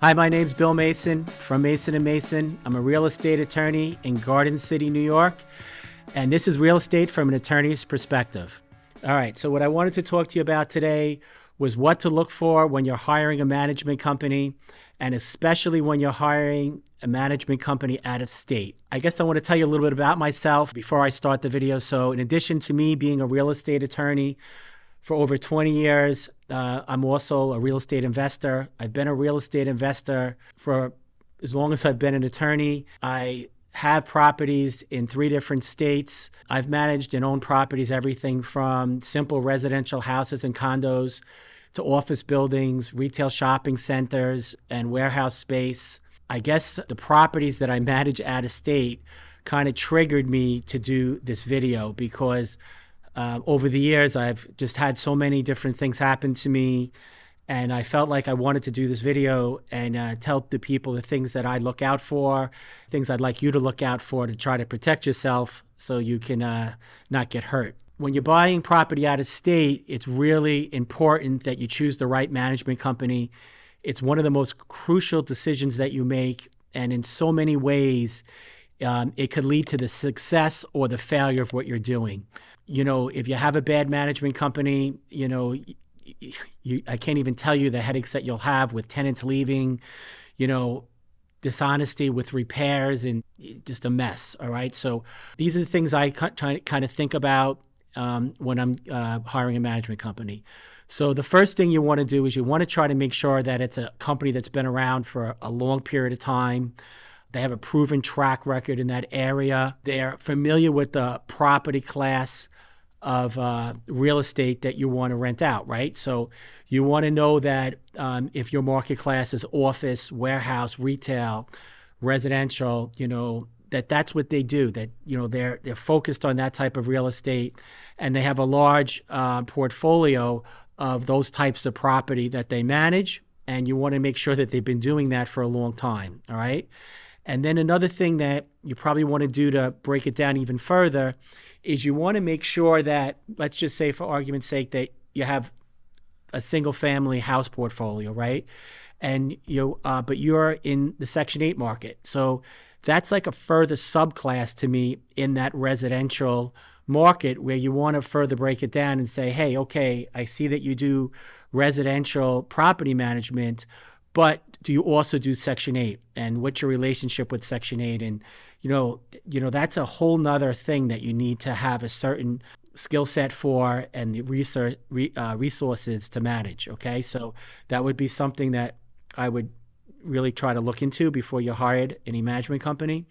Hi, my name's Bill Mason from Mason & Mason. I'm a real estate attorney in Garden City, New York, and this is real estate from an attorney's perspective. All right, so what I wanted to talk to you about today was what to look for when you're hiring a management company, and especially when you're hiring a management company out of state. I guess I want to tell you a little bit about myself before I start the video. So in addition to me being a real estate attorney for over 20 years, I'm also a real estate investor. I've been a real estate investor for as long as I've been an attorney. I have properties in 3 different states. I've managed and owned properties, everything from simple residential houses and condos to office buildings, retail shopping centers, and warehouse space. I guess the properties that I manage out of state kind of triggered me to do this video because over the years, I've just had so many different things happen to me, and I felt like I wanted to do this video and tell the people the things that I look out for, things I'd like you to look out for to try to protect yourself so you can not get hurt. When you're buying property out of state, it's really important that you choose the right management company. It's one of the most crucial decisions that you make, and in so many ways, it could lead to the success or the failure of what you're doing. You know, if you have a bad management company, you know, I can't even tell you the headaches that you'll have with tenants leaving, you know, dishonesty with repairs, and just a mess. All right. So these are the things I kind of think about when I'm hiring a management company. So the first thing you want to do is you want to try to make sure that it's a company that's been around for a long period of time. They have a proven track record in that area. They're familiar with the property class of real estate that you want to rent out, right? So you want to know that if your market class is office, warehouse, retail, residential, you know, that's what they do, that, you know, they're focused on that type of real estate, and they have a large portfolio of those types of property that they manage, and you want to make sure that they've been doing that for a long time, all right? And then another thing that you probably want to do to break it down even further is you want to make sure that, let's just say for argument's sake, that you have a single family house portfolio, right? And but you're in the Section 8 market. So that's like a further subclass to me in that residential market, where you want to further break it down and say, hey, okay, I see that you do residential property management, but do you also do Section 8? And what's your relationship with Section 8? And, you know, that's a whole nother thing that you need to have a certain skill set for and the resources to manage, okay? So that would be something that I would really try to look into before you hired any management company.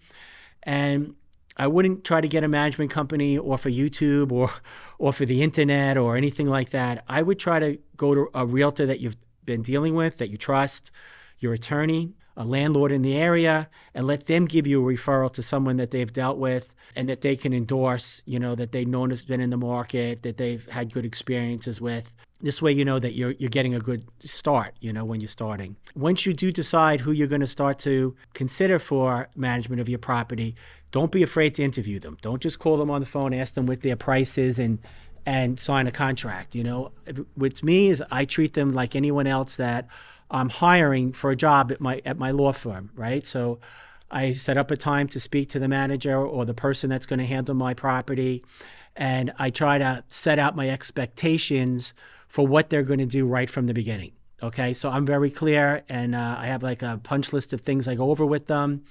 And I wouldn't try to get a management company off of YouTube or for the internet or anything like that. I would try to go to a realtor that you've been dealing with, that you trust, your attorney, a landlord in the area, and let them give you a referral to someone that they've dealt with and that they can endorse, you know, that they've known has been in the market, that they've had good experiences with. This way, you know that you're getting a good start, you know, when you're starting. Once you do decide who you're going to start to consider for management of your property, don't be afraid to interview them. Don't just call them on the phone, ask them what their price is, and sign a contract. You know, with me is I treat them like anyone else that I'm hiring for a job at my law firm, right? So I set up a time to speak to the manager or the person that's going to handle my property, and I try to set out my expectations for what they're going to do right from the beginning. Okay, so I'm very clear, and I have like a punch list of things I go over with them,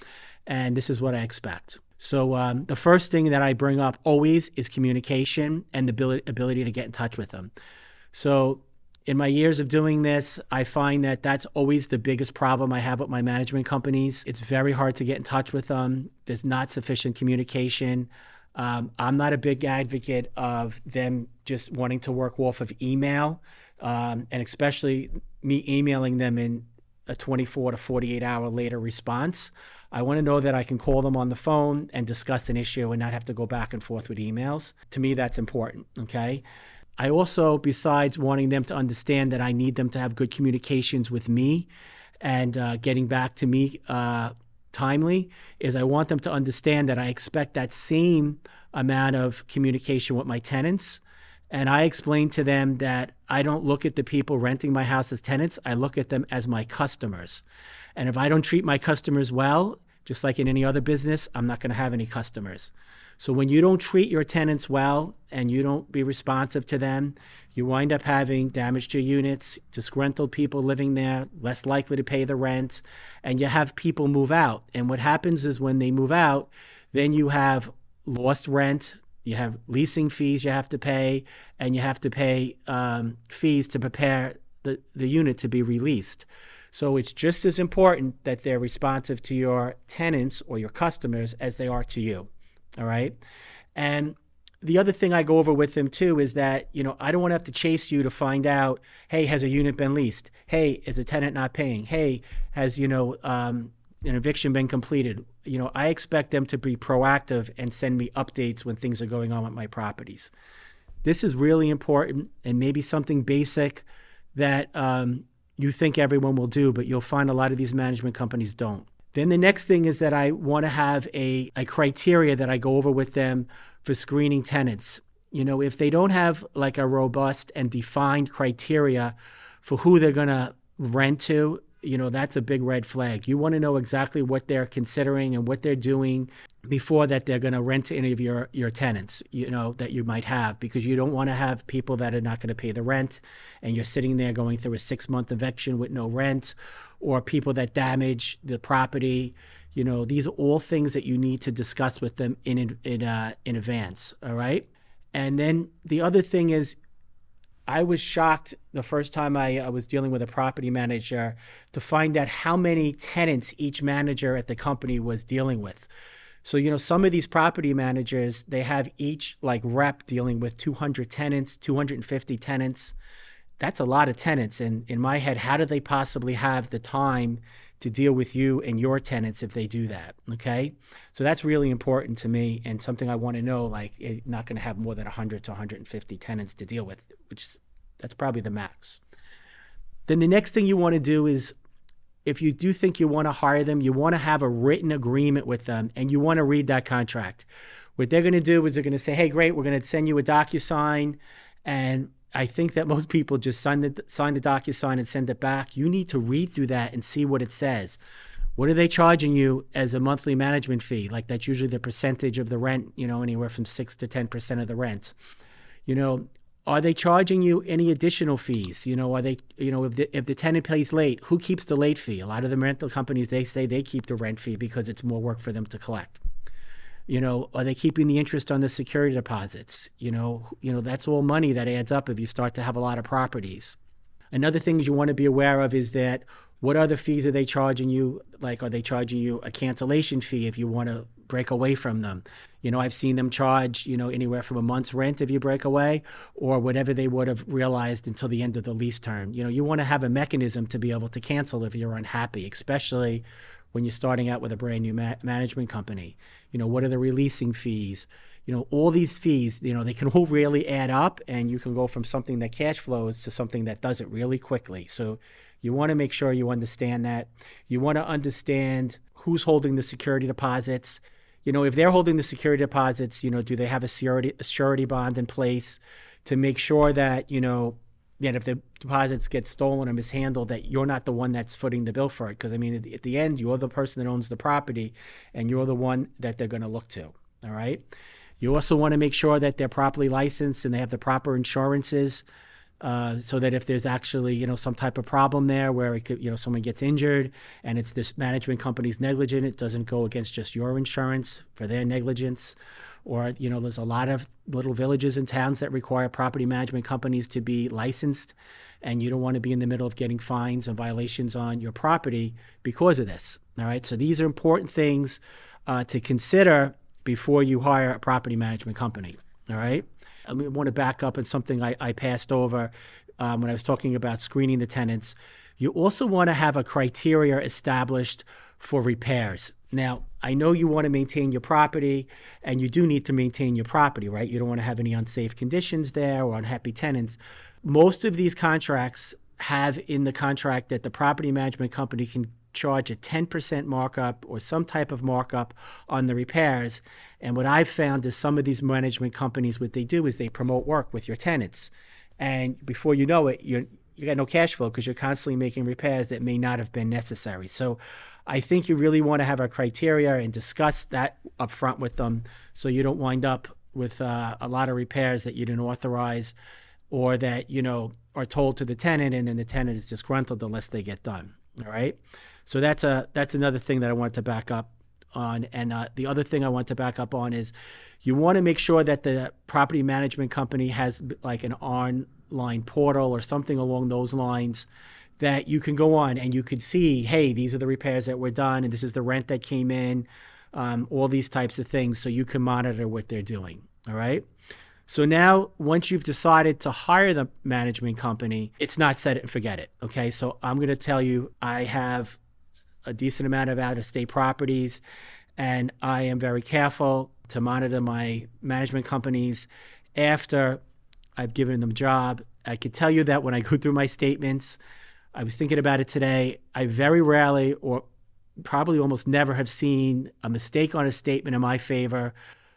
and this is what I expect. So the first thing that I bring up always is communication and the ability to get in touch with them. So in my years of doing this, I find that that's always the biggest problem I have with my management companies. It's very hard to get in touch with them. There's not sufficient communication. I'm not a big advocate of them just wanting to work off of email, and especially me emailing them in a 24 to 48 hour later response. I want to know that I can call them on the phone and discuss an issue and not have to go back and forth with emails. To me, that's important, okay? I also, besides wanting them to understand that I need them to have good communications with me and getting back to me timely, is I want them to understand that I expect that same amount of communication with my tenants And I explained to them that I don't look at the people renting my house as tenants. I look at them as my customers. And if I don't treat my customers well, just like in any other business, I'm not going to have any customers. So when you don't treat your tenants well and you don't be responsive to them, you wind up having damage to units, disgruntled people living there, less likely to pay the rent, and you have people move out. And what happens is when they move out, then you have lost rent, you have leasing fees you have to pay, and you have to pay fees to prepare the unit to be released. So it's just as important that they're responsive to your tenants or your customers as they are to you. All right. And the other thing I go over with them too is that, I don't want to have to chase you to find out, hey, has a unit been leased? Hey, is a tenant not paying? Hey, has, an eviction been completed? I expect them to be proactive and send me updates when things are going on with my properties. This is really important and maybe something basic that you think everyone will do, but you'll find a lot of these management companies don't. Then the next thing is that I want to have a criteria that I go over with them for screening tenants. If they don't have like a robust and defined criteria for who they're going to rent to, that's a big red flag. You want to know exactly what they're considering and what they're doing before that they're going to rent to any of your tenants, that you might have, because you don't want to have people that are not going to pay the rent and you're sitting there going through a 6-month eviction with no rent, or people that damage the property. These are all things that you need to discuss with them in advance, all right? And then the other thing is, I was shocked the first time I was dealing with a property manager to find out how many tenants each manager at the company was dealing with. So, some of these property managers, they have each like rep dealing with 200 tenants, 250 tenants. That's a lot of tenants. And in my head, how do they possibly have the time to deal with you and your tenants if they do that? Okay. So that's really important to me and something I want to know, like you're not going to have more than 100 to 150 tenants to deal with, that's probably the max. Then the next thing you want to do is, if you do think you want to hire them, you want to have a written agreement with them and you want to read that contract. What they're going to do is they're going to say, hey, great, we're going to send you a DocuSign. And I think that most people just sign the DocuSign and send it back. You need to read through that and see what it says. What are they charging you as a monthly management fee? Like that's usually the percentage of the rent, anywhere from 6 to 10% of the rent. Are they charging you any additional fees? Are they, if the tenant pays late, who keeps the late fee? A lot of the rental companies, they say they keep the rent fee because it's more work for them to collect. Are they keeping the interest on the security deposits? That's all money that adds up if you start to have a lot of properties. Another thing you want to be aware of is that what other fees are they charging you? Like, are they charging you a cancellation fee if you want to break away from them? I've seen them charge, anywhere from a month's rent if you break away, or whatever they would have realized until the end of the lease term. You want to have a mechanism to be able to cancel if you're unhappy, especially when you're starting out with a brand new management company. What are the releasing fees? All these fees, they can all really add up, and you can go from something that cash flows to something that does it really quickly. So you want to make sure you understand that. You want to understand who's holding the security deposits. If they're holding the security deposits, do they have a surety bond in place to make sure that, that if the deposits get stolen or mishandled, that you're not the one that's footing the bill for it. Because, at the end, you're the person that owns the property, and you're the one that they're going to look to, all right? You also want to make sure that they're properly licensed and they have the proper insurances, so that if there's actually, some type of problem there where it could, someone gets injured and it's this management company's negligent, it doesn't go against just your insurance for their negligence. Or, there's a lot of little villages and towns that require property management companies to be licensed, and you don't want to be in the middle of getting fines and violations on your property because of this. All right. So these are important things to consider before you hire a property management company. All right. I want to back up on something I passed over when I was talking about screening the tenants. You also want to have a criteria established for repairs. Now, I know you want to maintain your property, and you do need to maintain your property, right? You don't want to have any unsafe conditions there or unhappy tenants. Most of these contracts have in the contract that the property management company charge a 10% markup or some type of markup on the repairs. And what I've found is some of these management companies, what they do is they promote work with your tenants. And before you know it, you got no cash flow because you're constantly making repairs that may not have been necessary. So I think you really want to have a criteria and discuss that up front with them so you don't wind up with a lot of repairs that you didn't authorize or that, are told to the tenant and then the tenant is disgruntled unless they get done. All right. So that's another thing that I want to back up on. And the other thing I want to back up on is you want to make sure that the property management company has like an online portal or something along those lines that you can go on and you can see, hey, these are the repairs that were done and this is the rent that came in, all these types of things, so you can monitor what they're doing. All right. So now, once you've decided to hire the management company, it's not set it and forget it, okay? So I'm going to tell you, I have a decent amount of out-of-state properties, and I am very careful to monitor my management companies after I've given them a job. I can tell you that when I go through my statements, I was thinking about it today, I very rarely or probably almost never have seen a mistake on a statement in my favor,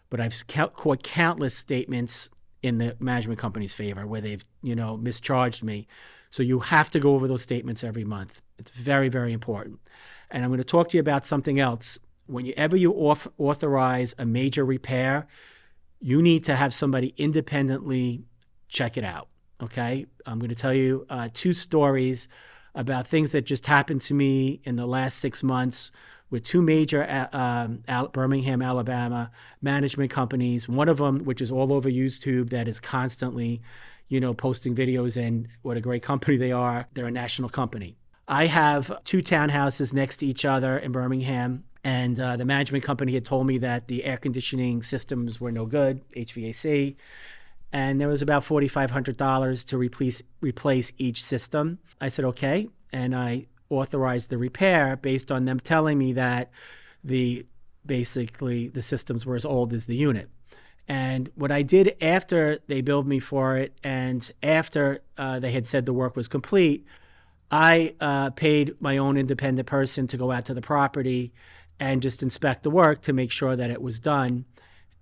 but I've caught countless statements in the management company's favor where they've, mischarged me. So you have to go over those statements every month. It's very, very important. And I'm going to talk to you about something else. Whenever you authorize a major repair, you need to have somebody independently check it out, okay? I'm going to tell you 2 stories about things that just happened to me in the last 6 months with 2 major Birmingham, Alabama management companies. One of them, which is all over YouTube, that is constantly, posting videos, and what a great company they are. They're a national company. I have 2 townhouses next to each other in Birmingham, and the management company had told me that the air conditioning systems were no good, HVAC, and there was about $4,500 to replace each system. I said, okay, and I authorized the repair based on them telling me that basically the systems were as old as the unit. And what I did after they billed me for it and after they had said the work was complete, I paid my own independent person to go out to the property and just inspect the work to make sure that it was done.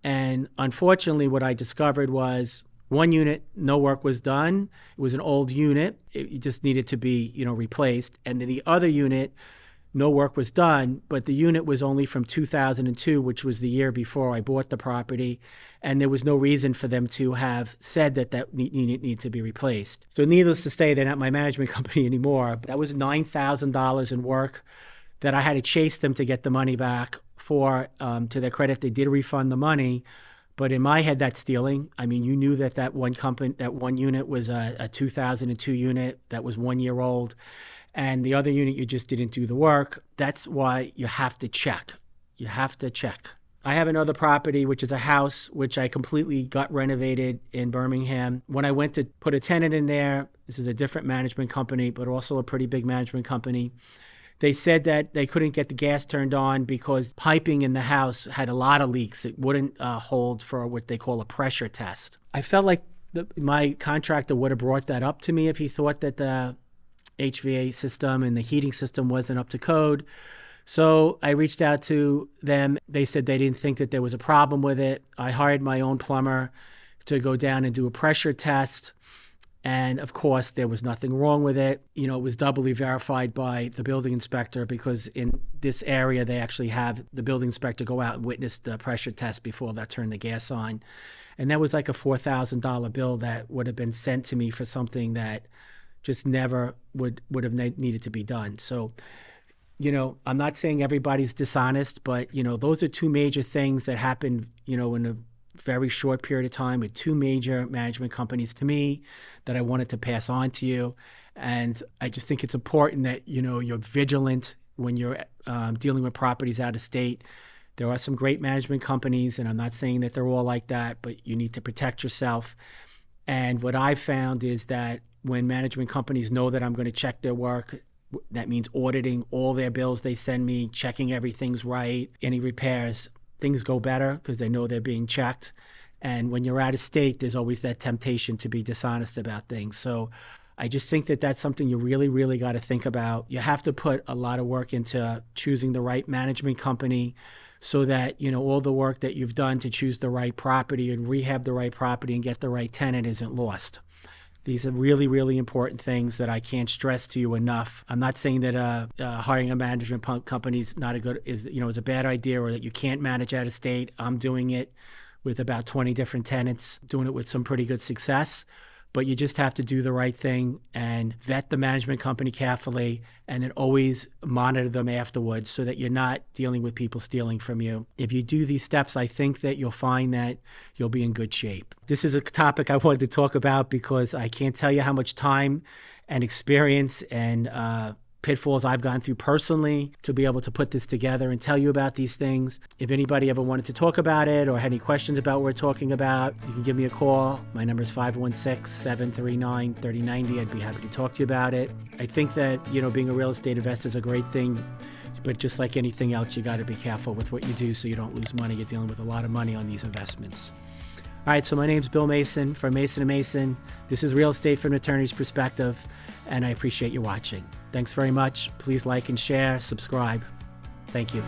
And unfortunately, what I discovered was 1 unit, no work was done. It was an old unit. It just needed to be, replaced. And then the other unit, no work was done, but the unit was only from 2002, which was the year before I bought the property. And there was no reason for them to have said that unit needed to be replaced. So needless to say, they're not my management company anymore. That was $9,000 in work that I had to chase them to get the money back for. To their credit, they did refund the money. But in my head, that's stealing. I mean, you knew that one unit was a 2002 unit that was 1 year old, and the other unit, you just didn't do the work. That's why you have to check. You have to check. I have another property, which is a house, which I completely got renovated in Birmingham. When I went to put a tenant in there, this is a different management company, but also a pretty big management company. They said that they couldn't get the gas turned on because piping in the house had a lot of leaks. It wouldn't hold for what they call a pressure test. I felt like my contractor would have brought that up to me if he thought that the HVAC system and the heating system wasn't up to code. So I reached out to them. They said they didn't think that there was a problem with it. I hired my own plumber to go down and do a pressure test. And of course, there was nothing wrong with it. It was doubly verified by the building inspector because in this area, they actually have the building inspector go out and witness the pressure test before they turn the gas on. And that was like a $4,000 bill that would have been sent to me for something that just never would have needed to be done. So, I'm not saying everybody's dishonest, but, those are 2 major things that happened, in a very short period of time with 2 major management companies to me that I wanted to pass on to you. And I just think it's important that, you're vigilant when you're dealing with properties out of state. There are some great management companies, and I'm not saying that they're all like that, but you need to protect yourself. And what I've found is that when management companies know that I'm going to check their work, that means auditing all their bills they send me, checking everything's right, any repairs, things go better because they know they're being checked. And when you're out of state, there's always that temptation to be dishonest about things. So I just think that that's something you really, really got to think about. You have to put a lot of work into choosing the right management company so that, all the work that you've done to choose the right property and rehab the right property and get the right tenant isn't lost. These are really, really important things that I can't stress to you enough. I'm not saying that hiring a management company is a bad idea, or that you can't manage out of state. I'm doing it with about 20 different tenants, doing it with some pretty good success. But you just have to do the right thing and vet the management company carefully, and then always monitor them afterwards so that you're not dealing with people stealing from you. If you do these steps, I think that you'll find that you'll be in good shape. This is a topic I wanted to talk about because I can't tell you how much time and experience and pitfalls I've gone through personally to be able to put this together and tell you about these things. If anybody ever wanted to talk about it or had any questions about what we're talking about, you can give me a call. My number is 516-739-3090. I'd be happy to talk to you about it. I think that, being a real estate investor is a great thing, but just like anything else, you got to be careful with what you do so you don't lose money. You're dealing with a lot of money on these investments. All right, so my name's Bill Mason from Mason & Mason. This is Real Estate from an Attorney's Perspective, and I appreciate you watching. Thanks very much. Please like and share, subscribe. Thank you.